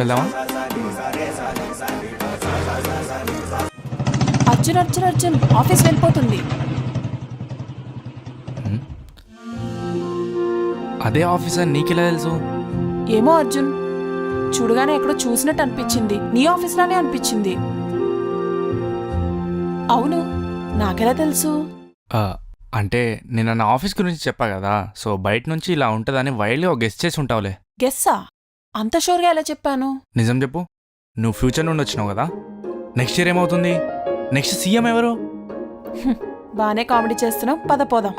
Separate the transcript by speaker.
Speaker 1: వెళ్దామా?
Speaker 2: అర్జున్ అర్జున్ అర్జున్ ఆఫీస్ వెళ్ళిపోతుంది.
Speaker 1: అదే ఆఫీసర్ నీకెలా తెలుసు?
Speaker 2: ఏమో అర్జున్, చూడగానే ఎక్కడో చూసినట్టు అనిపించింది. నీ ఆఫీస్లోనే అనిపించింది. అవును, నాకెలా తెలుసు?
Speaker 1: అంటే నేను నా ఆఫీస్ గురించి చెప్పా కదా, సో బయట నుంచి ఇలా ఉంటుందని వైల్డ్గా గెస్ట్ చేసి ఉంటావులే.
Speaker 2: గెస్సా? అంత షూర్గా ఎలా చెప్పాను?
Speaker 1: నిజం చెప్పు, నువ్వు ఫ్యూచర్ నుండి వచ్చినావు కదా, నెక్స్ట్ ఇయర్ ఏమవుతుంది? నెక్స్ట్ సీఎం ఎవరు?
Speaker 2: బానే కామెడీ చేస్తున్నావు, పద పోదాం.